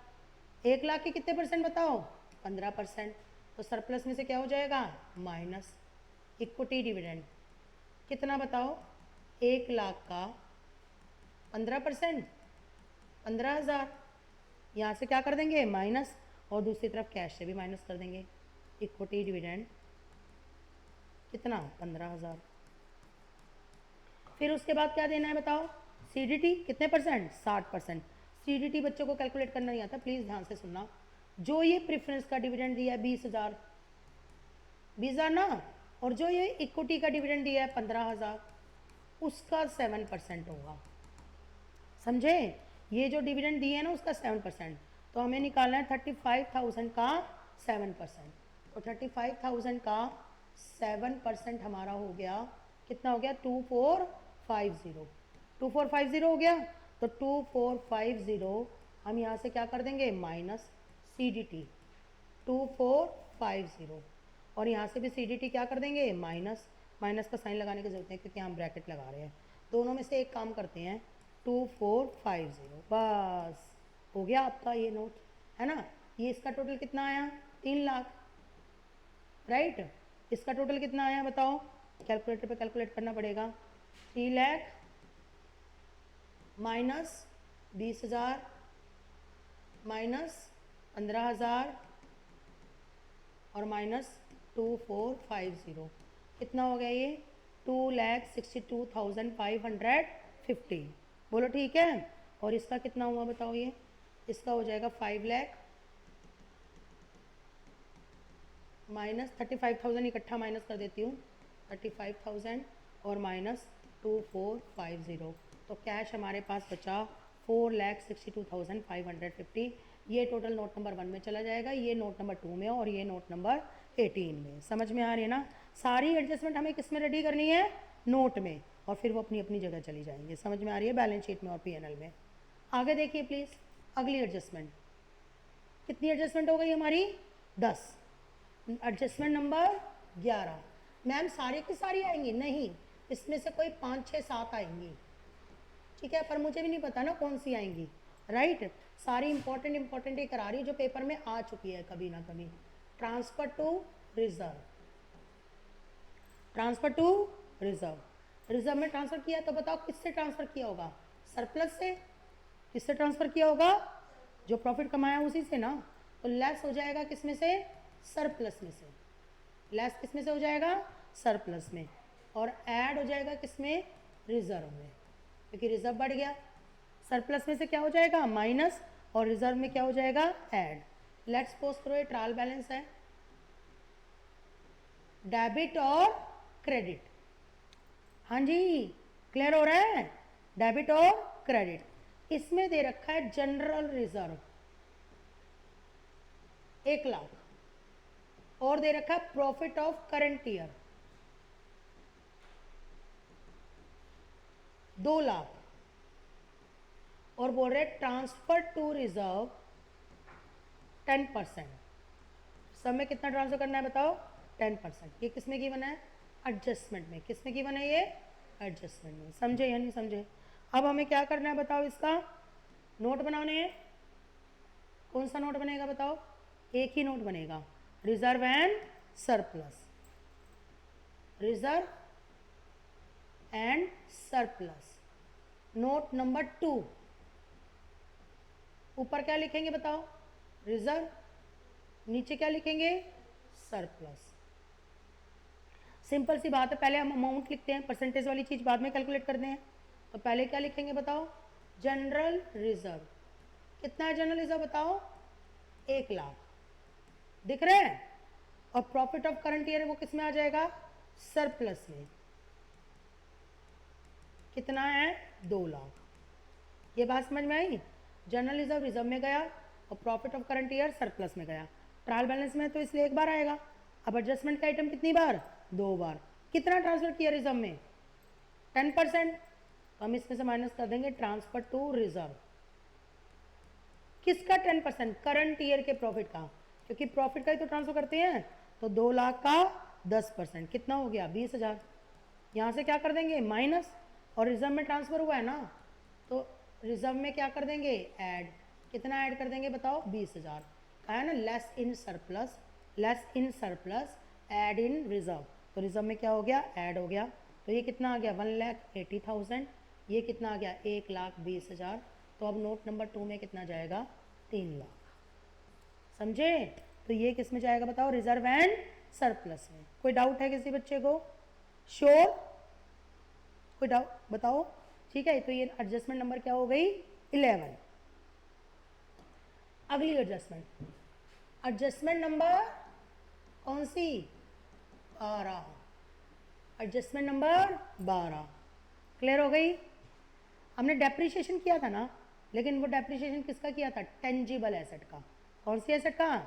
1 lakh के कितने परसेंट बताओ, 15%। तो सरप्लस में से क्या हो जाएगा, माइनस। इक्विटी डिविडेंड कितना बताओ, 1 लाख का 15%, 15,000। यहाँ से क्या कर देंगे, माइनस, और दूसरी तरफ कैश से भी माइनस कर देंगे। इक्विटी डिविडेंड कितना, 15,000। फिर उसके बाद क्या देना है बताओ, सीडीटी कितने परसेंट, 60%। सीडीटी बच्चों को कैलकुलेट करना नहीं आता, प्लीज़ ध्यान से सुनना। जो ये प्रेफरेंस का डिविडेंड दिया है 20,000, 20,000 ना, और जो ये इक्विटी का डिविडेंड दिया है 15,000, उसका 7% होगा। समझे, ये जो डिविडेंड दिए है ना उसका 7%। तो हमें निकालना है 35,000 का 7%। तो 35,000 का 7% हमारा हो गया, कितना हो गया, 2450। 2450 हो गया। तो 2450 हम यहाँ से क्या कर देंगे, माइनस सी डी टी 2450, और यहाँ से भी सी डी टी क्या कर देंगे, माइनस। माइनस का साइन लगाने की जरूरत नहीं क्योंकि हम ब्रैकेट लगा रहे हैं। दोनों में से एक काम करते हैं, 2450, बस हो गया आपका ये नोट, है ना। ये इसका टोटल कितना आया, 3 लाख, राइट। इसका टोटल कितना आया बताओ, कैलकुलेटर पे कैलकुलेट करना पड़ेगा। 3 लाख माइनस 20,000 माइनस 15,000 और माइनस 2450, कितना हो गया ये, 2,62,550। बोलो ठीक है। और इसका कितना हुआ बताओ, ये इसका हो जाएगा 5 लाख माइनस 35,000, इकट्ठा माइनस कर देती हूँ, 35,000 और माइनस 2450। तो कैश हमारे पास बचा 4,62,550। ये टोटल नोट नंबर 1 में चला जाएगा, ये नोट नंबर 2 में और ये नोट नंबर 18 में। समझ में आ रही है ना। सारी एडजस्टमेंट हमें किस में रेडी करनी है, नोट में, और फिर वो अपनी अपनी जगह चली जाएंगे। समझ में आ रही है, बैलेंस शीट में और पीएनएल में। आगे देखिए प्लीज़, अगली एडजस्टमेंट। कितनी एडजस्टमेंट हो गई हमारी, 10। Adjustment number 11। मैम सारी की सारी आएंगी, नहीं, इसमें से कोई 5, 6, 7 आएंगी, ठीक है, पर मुझे भी नहीं पता ना कौन सी आएंगी, राइट। सारी इंपॉर्टेंट ही करा रही जो पेपर में आ चुकी है कभी ना कभी। Transfer to reserve, transfer to reserve, reserve में ट्रांसफर किया तो बताओ किससे ट्रांसफर किया होगा, सरप्लस से। किससे ट्रांसफर किया होगा, जो प्रॉफिट कमाया उसी से ना। तो लेस हो जाएगा किसमें से, सरप्लस में से। लेस किस में से हो जाएगा, सरप्लस में, और ऐड हो जाएगा किसमें, रिजर्व में, क्योंकि रिजर्व बढ़ गया। सरप्लस में से क्या हो जाएगा, माइनस, और रिजर्व में क्या हो जाएगा, ऐड। लेट्स सपोज करो ये ट्रायल बैलेंस है, डेबिट और क्रेडिट। हाँ जी, क्लियर हो रहा है, डेबिट और क्रेडिट। इसमें दे रखा है जनरल रिजर्व 1 लाख, और दे रखा है profit of current year 2 lakh, और बोल रहे ट्रांसफर टू रिजर्व 10%। सब में कितना ट्रांसफर करना है बताओ, 10%। ये किसमें गिवन है, एडजस्टमेंट में। किसमें गिवन है ये, एडजस्टमेंट में। समझे या नहीं समझे। अब हमें क्या करना है बताओ, इसका नोट बनाने हैं। कौन सा नोट बनेगा बताओ, एक ही नोट बनेगा, reserve and surplus, reserve and surplus. Note number 2, ऊपर क्या लिखेंगे बताओ, रिजर्व, नीचे क्या लिखेंगे, सरप्लस। सिंपल सी बात है, पहले हम अमाउंट लिखते हैं, परसेंटेज वाली चीज बाद में कैलकुलेट करते हैं। तो पहले क्या लिखेंगे बताओ, जनरल रिजर्व। कितना है जनरल रिजर्व बताओ, 1 लाख, दिख रहे हैं। और प्रॉफिट ऑफ करंट ईयर वो किस में आ जाएगा, सरप्लस में। कितना है, 2 लाख। ये बात समझ में आई। जनरल रिजर्व रिजर्व में गया, और profit of current year surplus में गया। ट्रायल बैलेंस में तो इसलिए एक बार आएगा। अब एडजस्टमेंट का आइटम कितनी बार? 2 बार। कितना ट्रांसफर किया रिजर्व में? 10%। तो हम इसमें से माइनस कर देंगे ट्रांसफर टू रिजर्व। किसका 10%? करंट ईयर के प्रॉफिट का, क्योंकि प्रॉफिट का ही तो ट्रांसफर करते हैं। तो 2 लाख का 10% कितना हो गया? 20,000। यहाँ से क्या कर देंगे? माइनस, और रिजर्व में ट्रांसफर हुआ है ना, तो रिजर्व में क्या कर देंगे? ऐड। कितना ऐड कर देंगे बताओ? 20,000। कहा है ना less in surplus, less in surplus add in reserve. तो रिजर्व में क्या हो गया? ऐड हो गया। तो ये कितना आ गया? 1,80,000। ये कितना आ गया? 1,20,000। तो अब नोट नंबर 2 में कितना जाएगा? 3 लाख। समझे? तो ये किस में जाएगा बताओ? रिजर्व एंड सरप्लस में। कोई डाउट है किसी बच्चे को? श्योर? कोई डाउट बताओ? ठीक है, तो ये एडजस्टमेंट नंबर क्या हो गई? 11। अगली एडजस्टमेंट, एडजस्टमेंट नंबर कौन सी? 12। Adjustment number 12। क्लियर हो गई? हमने डेप्रिसिएशन किया था ना, लेकिन वो डेप्रिसिएशन किसका किया था? टेंजिबल एसेट का। कौन सी एसेट का?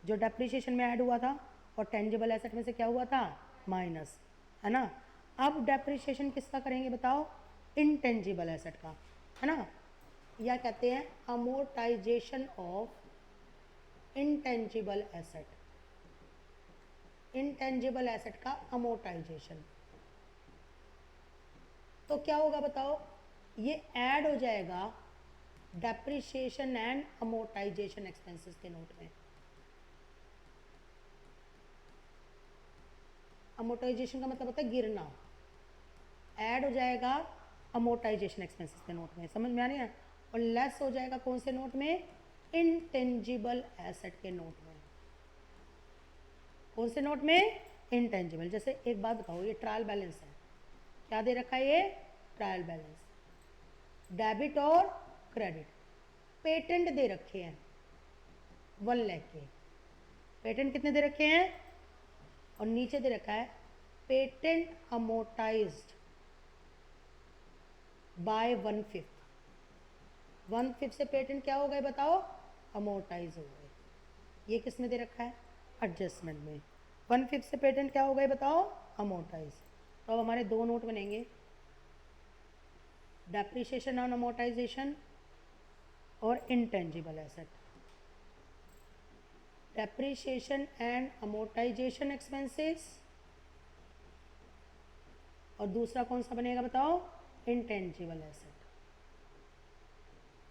जो डेप्रिसिएशन में ऐड हुआ था, और टेंजिबल एसेट में से क्या हुआ था? माइनस, है ना। अब डेप्रिसिएशन किसका करेंगे बताओ? इनटेंजिबल एसेट का, है ना। या कहते हैं amortisation of intangible asset. Intangible asset का अमोर्टाइजेशन। तो क्या होगा बताओ? ये ऐड हो जाएगा डेप्रिसिएशन एंड अमोर्टाइजेशन एक्सपेंसेस के नोट में। अमोर्टाइजेशन का मतलब होता है गिरना। ऐड हो जाएगा अमोर्टाइजेशन एक्सपेंसेस के नोट में। समझ में आ रही है? और लेस हो जाएगा कौन से नोट में? इनटेंजिबल एसेट के नोट में। कौन से नोट में? इनटेंजिबल। जैसे एक बात बताओ, ये ट्रायल बैलेंस है, क्या दे रखा है? ये ट्रायल बैलेंस, डेबिट और क्रेडिट। पेटेंट दे रखे हैं 1 लाख के। पेटेंट कितने दे रखे हैं? और नीचे दे रखा है पेटेंट अमोर्टाइज्ड बाय 1/5। 1/5 से पेटेंट क्या हो गए बताओ? अमोर्टाइज हो गए। ये किस में दे रखा है? एडजस्टमेंट में। 1/5 से पेटेंट क्या हो गए बताओ? अमोर्टाइज। तो अब हमारे 2 नोट बनेंगे, डेप्रिसिएशन ऑन अमोर्टाइजेशन और intangible asset. Depreciation and amortisation expenses, और दूसरा कौन सा बनेगा बताओ? Intangible asset.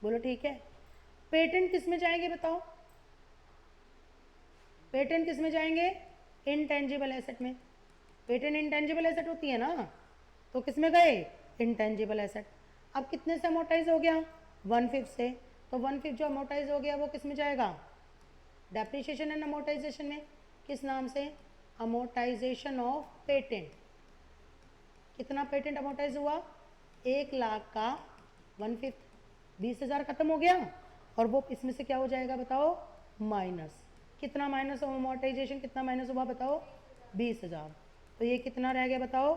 बोलो ठीक है। पेटेंट किस में जाएंगे बताओ? पेटेंट किस में जाएंगे? इनटेंजिबल एसेट में। पेटेंट इनटेंजिबल एसेट होती है ना, तो किस में गए? Intangible asset. अब कितने से अमोर्टाइज हो गया? 1/5 से। तो 1/5 जो अमोर्टाइज हो गया वो किस में जाएगा? डेप्रिसिएशन एंड अमोर्टाइजेशन में। किस नाम से? Amortisation of patent. कितना पेटेंट अमोर्टाइज हुआ? 1 लाख का 1/5, 20,000 खत्म हो गया। और वो इसमें से क्या हो जाएगा बताओ? माइनस। कितना माइनस ऑफ अमोर्टाइजेशन? कितना माइनस हुआ बताओ? 20,000। तो ये कितना रह गया बताओ?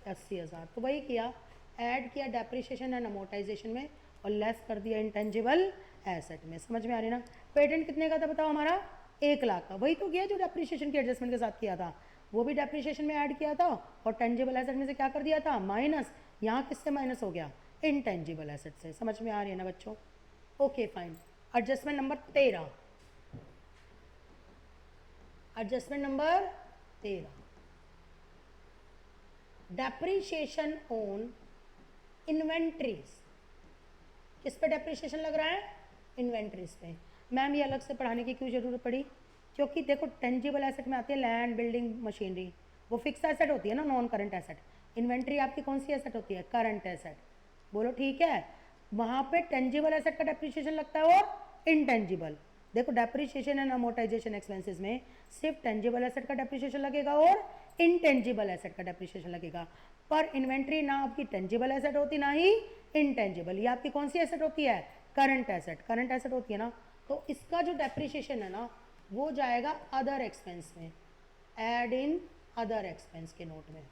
80,000। तो वही किया, ऐड किया डेप्रिसिएशन एंड अमोर्टाइजेशन में, और लेस कर दिया इंटेंजिबल एसेट में। समझ में आ रही ना? पेटेंट कितने का था बताओ? हमारा 1 लाख का। वही तो किया जो डेप्रिसिएशन के एडजस्टमेंट के साथ किया था, वो भी डेप्रिसिएशन में ऐड किया था, और टेंजिबल एसेट में से क्या कर दिया था? माइनस। यहाँ किससे माइनस हो गया? इनटेंजिबल एसेट से। समझ में आ रही है ना बच्चों? Okay fine. Adjustment number 13। Adjustment number 13, depreciation on inventories. किस पे डेप्रिसिएशन लग रहा है? इन्वेंट्रीज पे। मैम ये अलग से पढ़ाने की क्यों जरूरत पड़ी? क्योंकि देखो टेंजिबल एसेट में आती है लैंड, बिल्डिंग, मशीनरी, वो फिक्स एसेट होती है ना, नॉन करंट एसेट। इन्वेंट्री आपकी कौन सी एसेट होती है? Current asset. बोलो ठीक है। वहाँ पे टेंजिबल एसेट का डेप्रिसिएशन लगता है और इनटेंजिबल। देखो डेप्रिसिएशन एंड अमोर्टाइजेशन एक्सपेंसेस में सिर्फ टेंजिबल एसेट का डेप्रिसिएशन लगेगा और इनटेंजिबल एसेट का डेप्रिसिएशन लगेगा। पर इन्वेंट्री ना आपकी टेंजिबल एसेट होती ना ही इनटेंजिबल। ये आपकी कौन सी एसेट होती है? Current asset. करंट एसेट होती है ना, तो इसका जो डेप्रिसिएशन है ना वो जाएगा अदर एक्सपेंस में, ऐड इन अदर एक्सपेंस के नोट में,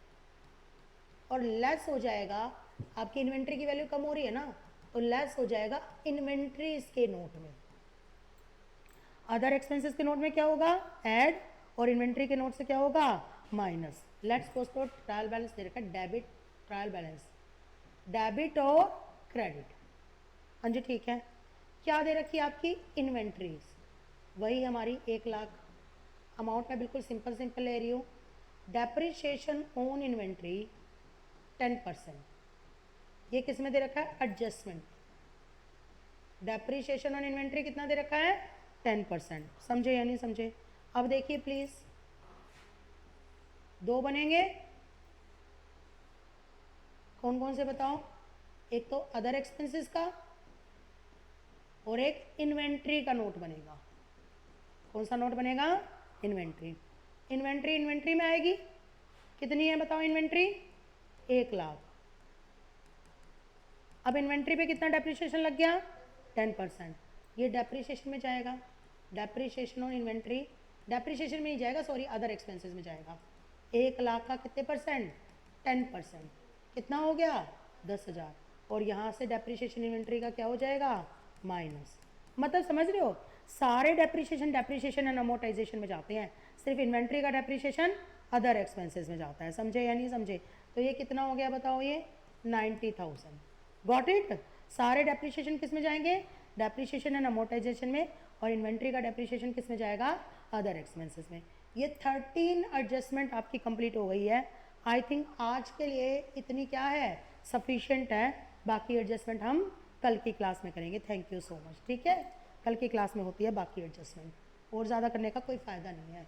और लेस हो जाएगा। आपकी इन्वेंट्री की वैल्यू कम हो रही है ना, तो लेस हो जाएगा इन्वेंट्रीज के नोट में। अदर एक्सपेंसेस के नोट में क्या होगा, ऐड, और इन्वेंट्री के नोट से क्या होगा, माइनस। लेट्स सपोज तो ट्रायल बैलेंस दे रखा है, डेबिट ट्रायल बैलेंस, डेबिट और क्रेडिट। हाँ जी ठीक है। क्या दे रखी है आपकी, इन्वेंट्रीज, वही हमारी 1,00,000 अमाउंट में बिल्कुल सिंपल सिंपल ले रही हूँ। डेप्रिसिएशन ऑन इन्वेंट्री 10%, ये किस में दे रखा है, एडजस्टमेंट। डेप्रिसिएशन ऑन इन्वेंट्री कितना दे रखा है, 10%। समझे या नहीं समझे? अब देखिए प्लीज, दो बनेंगे, कौन कौन से बताओ, एक तो अदर एक्सपेंसेस का और एक इन्वेंट्री का नोट बनेगा। कौन सा नोट बनेगा, इन्वेंट्री। इन्वेंट्री इन्वेंट्री में आएगी, कितनी है बताओ इन्वेंट्री, 1,00,000। अब इन्वेंट्री पे कितना डेप्रिसिएशन लग गया, 10%, ये डेप्रिसिएशन में जाएगा। डेप्रिसिएशन ऑन इन्वेंट्री, डेप्रिसिएशन में नहीं जाएगा सॉरी, अदर एक्सपेंसेस में जाएगा। 1,00,000 का कितने परसेंट, 10%, कितना हो गया, 10,000। और यहाँ से डेप्रिसिएशन इन्वेंट्री का क्या हो जाएगा, माइनस। मतलब समझ रहे हो, सारे डेप्रिसिएशन एंड अमोर्टाइजेशन में जाते हैं, सिर्फ इन्वेंट्री का डेप्रिसिएशन अदर एक्सपेंसेस में जाता है। समझे या नहीं समझे? तो ये कितना हो गया बताओ, ये 90,000। Got it? सारे डेप्रिसिएशन किस में जाएंगे, डेप्रिसिएशन एंड अमोर्टाइजेशन में, और इन्वेंट्री का डेप्रिसिएशन किस में जाएगा, अदर एक्सपेंसेस में। ये 13 एडजस्टमेंट आपकी कंप्लीट हो गई है। आई थिंक आज के लिए इतनी क्या है, सफिशिएंट है। बाकी एडजस्टमेंट हम कल की क्लास में करेंगे। Thank you so much. ठीक है, कल की क्लास में होती है बाकी एडजस्टमेंट, और ज़्यादा करने का कोई फ़ायदा नहीं है।